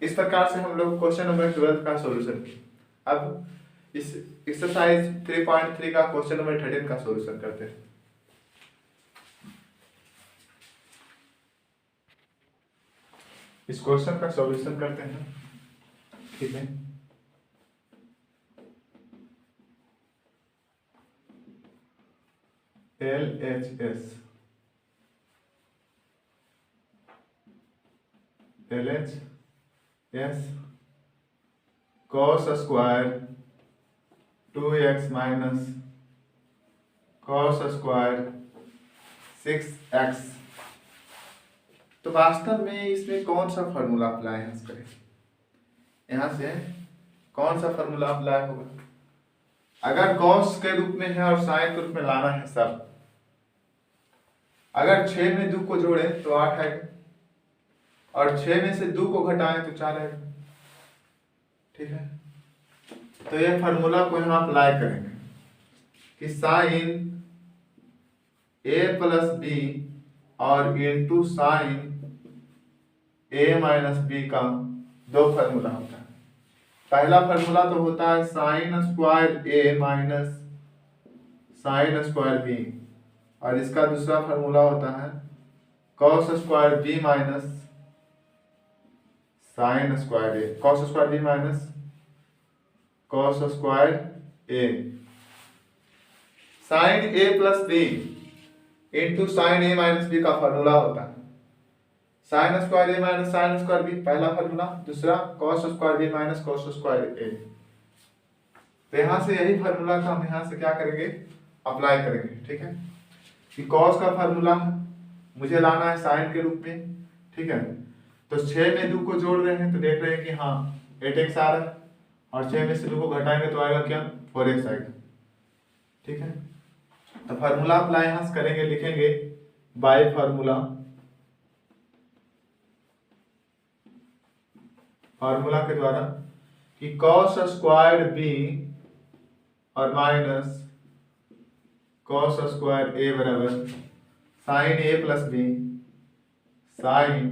इस प्रकार से हम लोग क्वेश्चन नंबर 12 का सॉल्यूशन किया। अब इस एक्सरसाइज 3.3 का क्वेश्चन नंबर 13 का सॉल्यूशन करते हैं। इस क्वेश्चन का सॉल्यूशन करते हैं। ठीक है, LHS cos square 2x minus cos square 6x। तो वास्तव में इसमें कौन सा फॉर्मूला अप्लाई करें, यहां से कौन सा फॉर्मूला अप्लाई होगा। अगर cos के रूप में है और sin के रूप में लाना है सब, अगर 6 में 2 को जोड़े तो 8 आएगा और 6 में से 2 को घटाएं तो 4 आएगा। ठीक है, तो ये फार्मूला को हम अप्लाई करेंगे कि साइन a प्लस b और into sine a minus b का दो फार्मूला होता है। पहला फार्मूला तो होता है sine square a minus sine square b, और इसका दूसरा फार्मूला होता है cos square b minus sine square a, cos square b minus cos square a। Sine a plus b into sine A minus B का formula होता है sine square A minus sine square B, पहला फॉर्मूला। दूसरा cos square B minus cos square A. तो यहाँ से यही फॉर्मूला का हम यहाँ से क्या करेंगे, अप्लाई करेंगे। ठीक है, कि कॉस का फॉर्मूला मुझे लाना है साइन के रूप में। ठीक है, तो 6 में 2 को जोड़ रहे हैं तो देख रहे हैं कि हाँ 8x आ रहा है, और 6 में से 2 को घटाएंगे तो आएगा क्या, 4x आएगा। ठीक है, तो फार्मूला अप्लाई यहाँ से करेंगे, लिखेंगे बाय फार्मूला, फार्मूला के द्वारा कि कॉस स्क्वायर बी और माइनस कॉस स्क्वायर ए बराबर sign A plus B, sign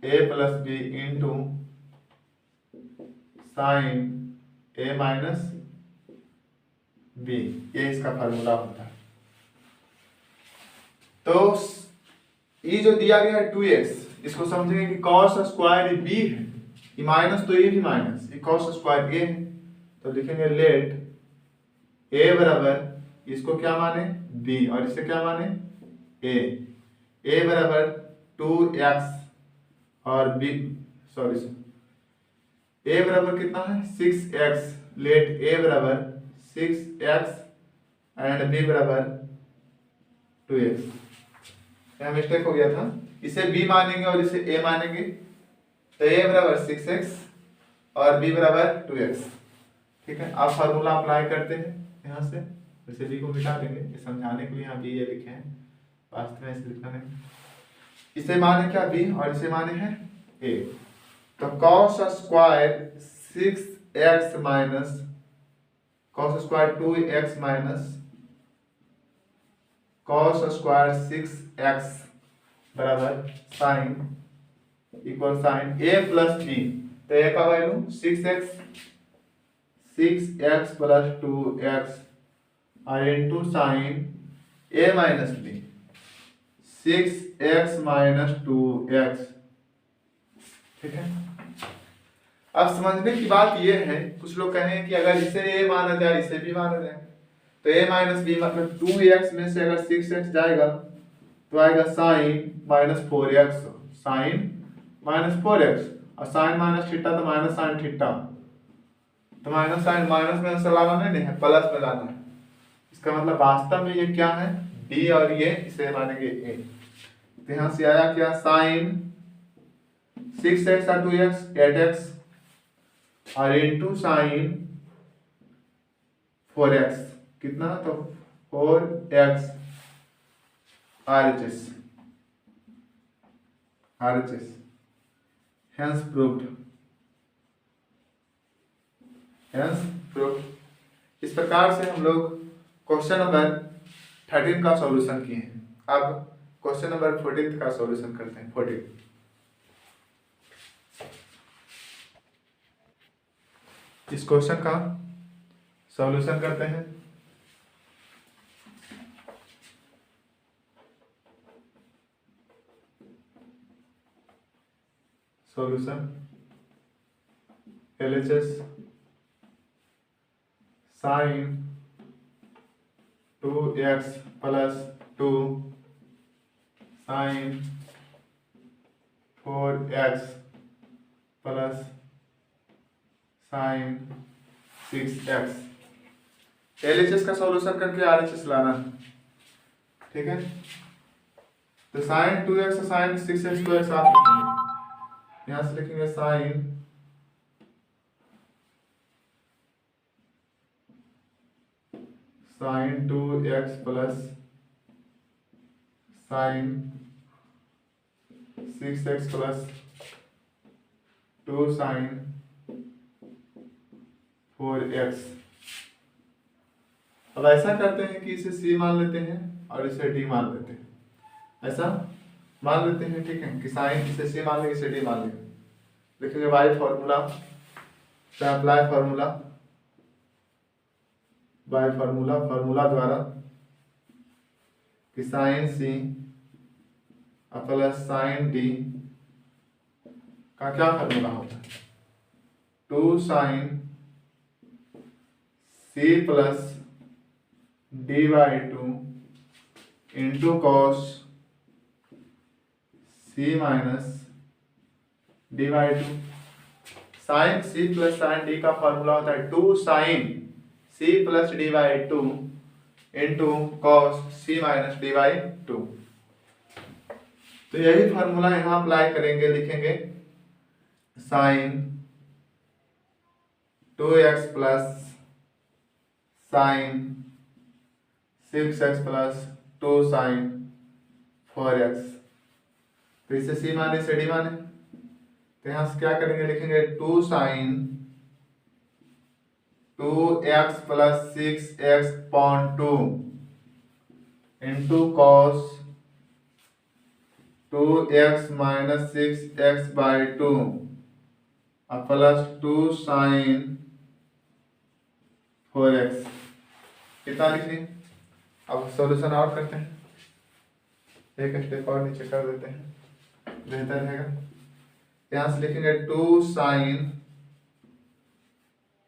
A plus B into sine A minus B, ये इसका फार्मूला होता है। तो ये जो दिया गया है 2x, इसको समझेंगे कि cos स्क्वायर b है, ये माइनस तो ये भी माइनस, ये cos स्क्वायर a है, तो लिखेंगे लेट a बराबर इसको क्या माने b और इसे क्या माने a बराबर 2x और b सॉरी a बराबर कितना है 6x, लेट a बराबर 6x एंड b बराबर 2x। यहाँ मिस्टेक हो गया था, इसे b मानेंगे और इसे a मानेंगे, तो a बराबर 6x और b बराबर 2x। ठीक है, आप फार्मूला अप्लाई करते हैं यहाँ से, इसे b को मिटा देंगे, ये समझाने के लिए यहाँ b ये लिखे हैं, वास्तव में इसे लिखना नहीं। इसे माने क्या b और इसे माने हैं a, तो cos square 6x minus cos square 2x minus cos square 6x बराबर sine equal sine a plus b, तो a का वैल्यू 6x प्लस 2x और into sine a minus b 6x minus 2x। ठीक है, अब समझने की बात यह है, कुछ लोग कहें कि अगर इसे a माना जाए इसे भी माना जाए, तो a माइनस बी मतलब 2x में से अगर 6x जाएगा तो आएगा sign minus 4x, sign minus 4x, और साइन माइनस थीटा तो माइनस साइन थीटा, तो माइनस साइन माइनस में से लाना नहीं है, प्लस में लाना है। इसका मतलब वास्तव में ये क्या है b और ये इसे मानेंगे a। तो यहाँ से आया क्या साइन 6x और 2x 8x और इंटू साइन 4x कितना, तो 4x RHS hence proved, इस प्रकार से हम लोग क्वेश्चन नंबर 13 का सॉल्यूशन किए हैं। अब क्वेश्चन नंबर 14 का सॉल्यूशन करते हैं। 14 इस क्वेश्चन का सॉल्यूशन करते हैं। Solution LHS sine 2x plus 2 sine 4x plus sine 6x। LHS का सॉल्यूशन करके RHS लाना। ठीक है, तो साइन 2x और साइन 6x को एक साथ लिखेंगे। यहाँ से लिखेंगे sine 2x plus sine 6x plus 2 sine 4x। अब ऐसा करते हैं कि इसे c मान लेते हैं और इसे d मान लेते हैं, ऐसा मान लेते हैं। ठीक है, कि साइन इसे c मान लेंगे, इसे d मान लेंगे। लिखेंगे by formula, apply formula, by formula, formula द्वारा कि sine c plus sine d का क्या फार्मूला होता है, 2 sine c plus d by 2 into cos c minus d by two. Sine c plus sine d का फॉर्मूला होता है 2 sine c plus d by two into cos c minus d by two. तो यही formula यहाँ apply करेंगे, लिखेंगे sine 2x plus sine 6x plus 2 sine 4x। तो इससे सी माने से डी माने, तो यहां से क्या करेंगे, लिखेंगे 2 sine 2x plus 6x point 2 into cos 2x minus 6x by 2 plus 2 sine 4x। कितना लिखेंगे? अब सॉल्यूशन आउट करते हैं, एक स्टेप और नीचे कर देते हैं, बेहतर रहेगा। यहां से लिखेंगे 2 साइन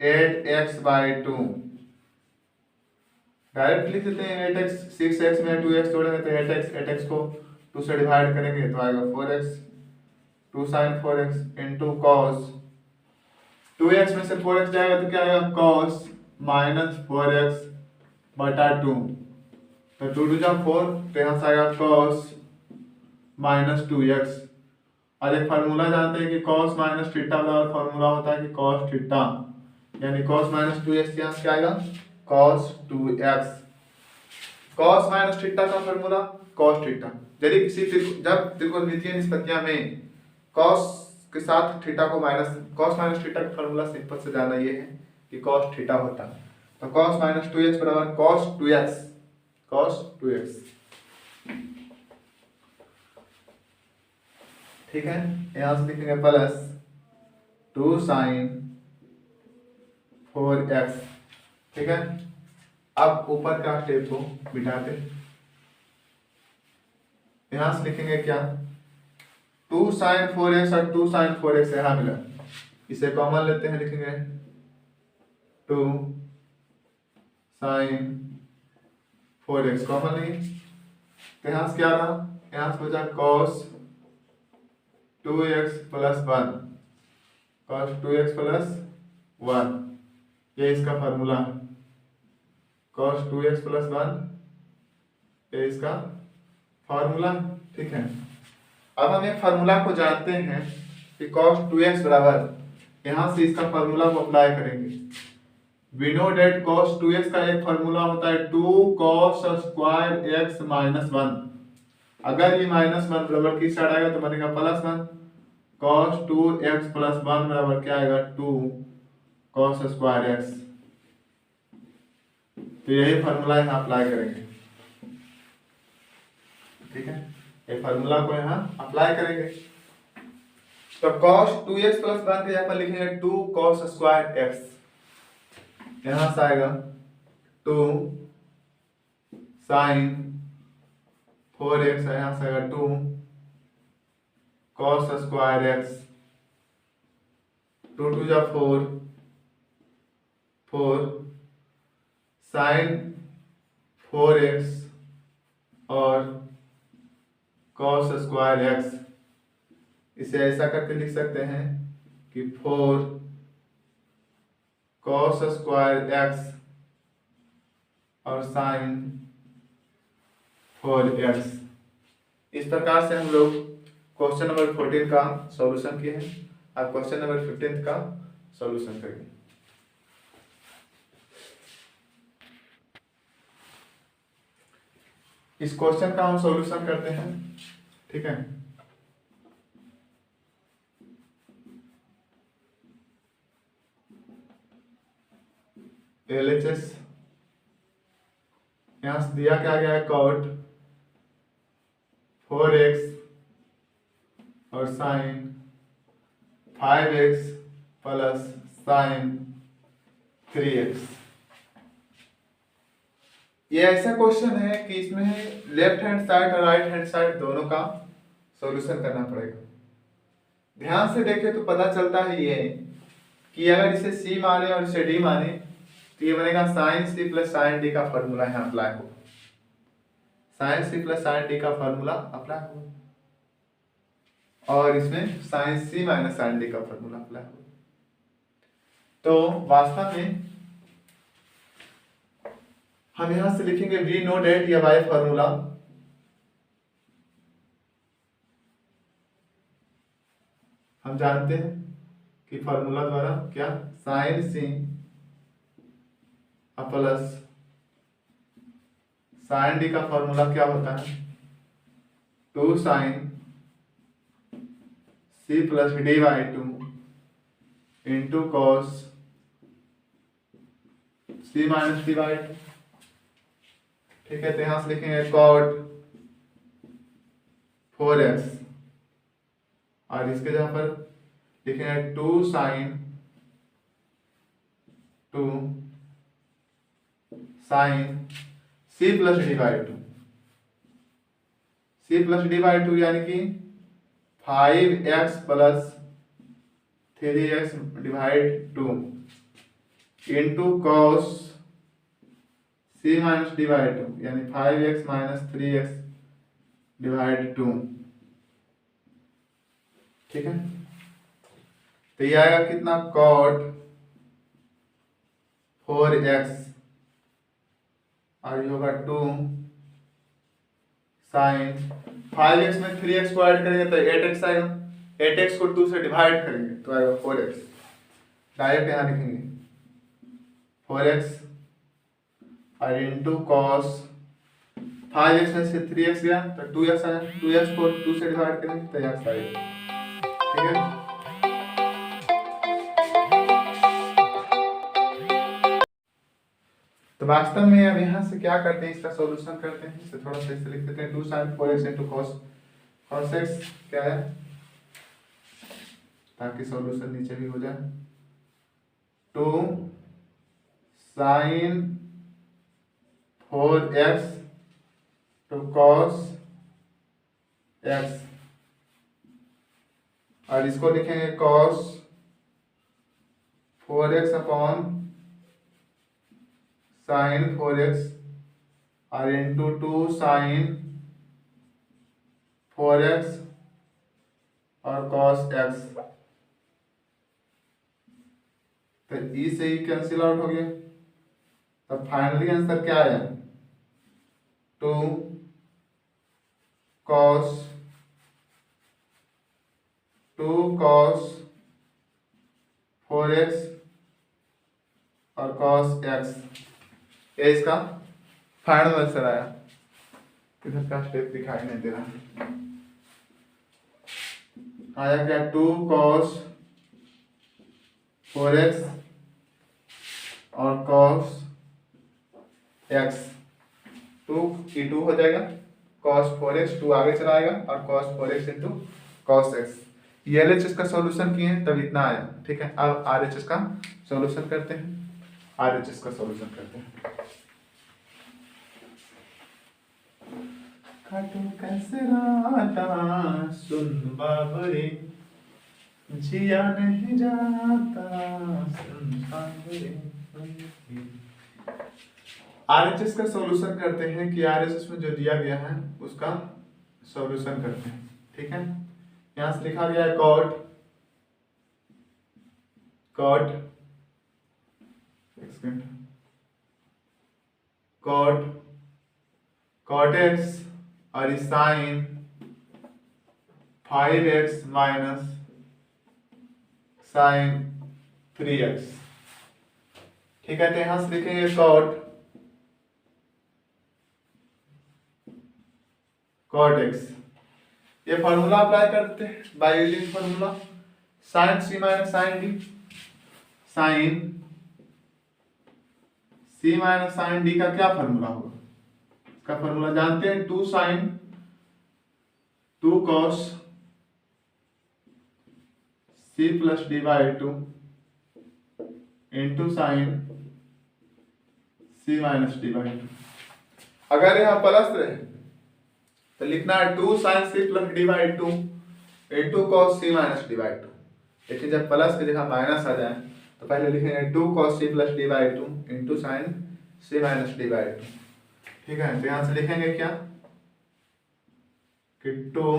8x बाई 2, डायरेक्ट लिख देते हैं 8x, 6x में 2x जोड़ेंगे तो 8x को 2 से डिवाइड करेंगे तो आएगा 4x, 2 sine 4x into cos 2x में से 4x जाएगा तो क्या आएगा, कॉस माइनस 4x बटा 2, तो 2 2 जा 4, तो यहाँ से आएगा कॉस माइनस 2x। और एक फार्मूला जानते हैं कि कॉस माइनस थीटा बराबर फार्मूला होता है कि कॉस थीटा, यानी कॉस माइनस 2x यहाँ से क्या आएगा, cos 2x। Cos minus theta का फार्मूला कॉस थीटा। यदि किसी जब त्रिकोणमितीय निष्पत्तियां में कॉस के साथ थीटा को माइनस, कॉस माइनस थीटा का फार्मूला सिंपल से जाना ये है कि कॉस थीटा होता है, तो कॉस माइनस 2x बराबर कॉस 2x, कॉस 2x। ठीक है, यहां से लिखेंगे प्लस 2 साइन 4x। ठीक है, अब ऊपर का स्टेप को मिटाते, यहां से लिखेंगे क्या, 2 साइन 4x और 2 साइन 4x यहां मिला, इसे कॉमन लेते हैं, लिखेंगे 2 साइन 4x कॉमन नहीं, तो यहां से क्या रहा, यहां से बचा cos 2x plus 1, cos 2x plus 1, ये इसका फार्मूला है, cos 2x प्लस 1 ये इसका फार्मूला। ठीक है, अब हम एक फार्मूला को जानते हैं कि cos 2x बराबर, यहां से इसका फार्मूला को अप्लाई करेंगे। We know that cos 2x का एक फार्मूला होता है 2 cos स्क्वायर x माइनस 1। अगर ये माइनस 1 बराबर किस साइड आएगा तो बनेगा प्लस 1, cos 2x प्लस 1 बराबर क्या आएगा, 2 cos स्क्वायर x। तो यही फार्मूला यहाँ अप्लाई करेंगे। ठीक है, ये फार्मूला को यहाँ अप्लाई करेंगे, तो cos 2x प्लस 1 के यहाँ पर लिखेंगे 2 cos स्क्वायर x, यहां से आएगा 2 साइन 4x, यहां से आएगा 2 cos स्क्वायर x, 2 2 जा 4, 4 साइन 4x और cos स्क्वायर x। इसे ऐसा करके लिख सकते हैं कि 4 cos स्क्वायर x और साइन 4x। इस प्रकार से हम लोग क्वेश्चन नंबर 14 का सॉल्यूशन किए हैं। अब क्वेश्चन नंबर 15 का सॉल्यूशन करेंगे। इस क्वेश्चन का हम सॉल्यूशन करते हैं। ठीक है, LHS यहां से दिया क्या गया है, cot 4x और sine 5x plus sign 3x। ये ऐसा क्वेश्चन है कि इसमें लेफ्ट हैंड साइड और राइट हैंड साइड दोनों का सॉल्यूशन करना पड़ेगा। ध्यान से देखें तो पता चलता है ये कि अगर इसे c माने और इसे d माने तो ये बनेगा sine c plus sine d का फॉर्मूला यहाँ अप्लाई होगा। Sine c plus sine d का फॉर्मूला अप्लाई होगा, और इसमें sine c minus sine d का फॉर्मूला अप्लाई होगा। तो वास्तव में हम यहां से लिखेंगे वी नो डेट या बाय फॉर्मूला हम जानते हैं कि फॉर्मूला द्वारा क्या sine c plus sine d का फॉर्मूला क्या होता है, 2 sine c plus d by 2 into cos c minus d by 2। ठीक है, तो यहां से लिखेंगे कॉट 4x और इसके जगह पर लिखेंगे 2 sine 2 sine c plus d by 2, c plus d by 2 यानी कि 5x plus 3x divide 2 into cos c minus d by 2 यानी 5x माइनस 3x डिवाइड 2। ठीक है, तो ये आएगा कितना, कॉट 4x और ये होगा 2 साइन 5x में 3x को ऐड करेंगे तो 8x आएगा, 8x को 2 से डिवाइड करेंगे तो आएगा 4x। डायरेक्ट यहाँ लिखेंगे 4x और इंटू कॉस 5x में से 3x गया तो 2x आया, 2x को 2 से डिवाइड करेंगे तो x आएगा। ठीक है, तो वास्तव में अब यहाँ से क्या करते हैं, इसका सॉल्यूशन करते हैं। तो थोड़ा सा इसे लिख देते हैं 2 sin 4x into cos x क्या है, ताकि सॉल्यूशन नीचे भी हो जाए। 2 sin 4x to cos x और इसको लिखेंगे cos 4x upon sine 4x और इंटू 2 साइन 4x और cos x। तो ई से ही कैंसिल आउट हो गया, तब फाइनली आंसर क्या आया, 2 cos 4x और cos x, ये इसका फाइनल आंसर आया। इधर का स्टेप दिखाई नहीं दे रहा, आया क्या, 2 cos 4x और cos x, 2 हो जाएगा, cos 4x 2 आगे चला आएगा और cos 4x into cos x। ये LHS का सॉल्यूशन किए हैं तब इतना आया। ठीक है, अब RHS का सॉल्यूशन करते हैं, RHS का सॉल्यूशन करते हैं। काटो कैसे राता सुन बाबरे जिया नहीं जाता सुन बाबरे। RHS का सॉल्यूशन करते हैं कि RHS में जो दिया गया है उसका सॉल्यूशन करते हैं। ठीक है, यहां से लिखा गया है कॉट एक्स और sine 5x minus sine 3x। ठीक है, तो यहां से लिखेंगे कॉट एक्स। ये फॉर्मूला अप्लाई करते हैं by using formula sine c minus sine d. Sine c minus sine d का क्या फॉर्मूला होगा, इसका फॉर्मूला जानते हैं, 2 sine 2 cos c plus d by 2 into sine c minus d by 2। अगर यहाँ प्लस रहे तो लिखना है 2 sine c plus d by 2 into cos c minus d by 2। लेकिन जब प्लस की जगह माइनस आ जाए तो पहले लिखेंगे 2 cos c plus d by 2 into sine c minus d by 2। ठीक है, तो यहाँ से लिखेंगे क्या, कि 2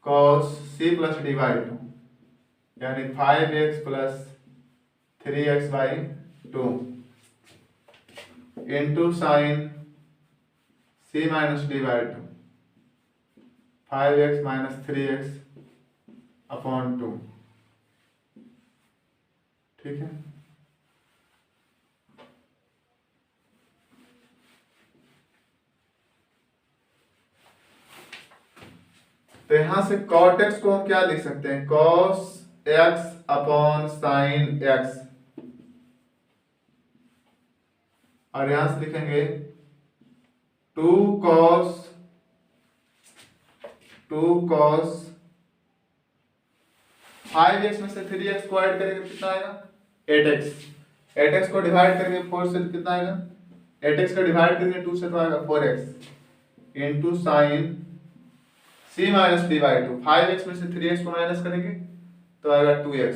cos c plus d by 2 यानी 5x plus 3x by 2 into sign c minus d by 2 5x minus 3x upon 2। ठीक है, तो यहां से cot x को हम क्या लिख सकते हैं, cos x upon sine x, और यहां से लिखेंगे 2 cos 5x में से 3x को ऐड करेंगे कितना आएगा 8x, 8x को डिवाइड करेंगे 4 से कितना आएगा, 8x को डिवाइड करेंगे 2 से तो आएगा 4x into sine c minus d by 2, 5x में से 3x को माइनस करेंगे तो आएगा 2x,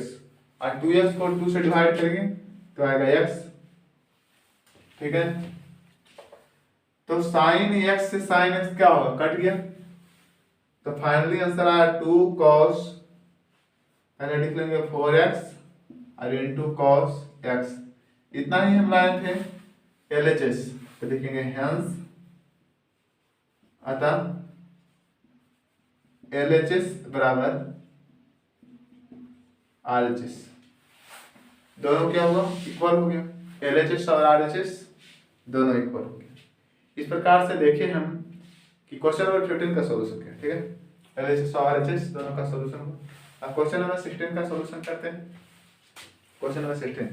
और 2x को 2 से डिवाइड करेंगे तो आएगा x। ठीक है, तो साइन x से साइन x क्या होगा, कट गया, तो फाइनली आंसर आया 2 cos, पहले लिख लेंगे 4x और इंटू cos x। इतना ही हम लाए थे LHS, तो लिखेंगे हेंस, अतः LHS बराबर RHS, दोनों क्या होगा, इक्वल हो गया, LHS और RHS दोनों इक्वल हो गया। इस प्रकार से देखें हम कि क्वेश्चन नंबर 15 का सॉल्यूशन क्या, ठीक है, LHS और RHS दोनों का सॉल्यूशन होगा। अब क्वेश्चन नंबर 16 का सॉल्यूशन करते हैं। Question number 16,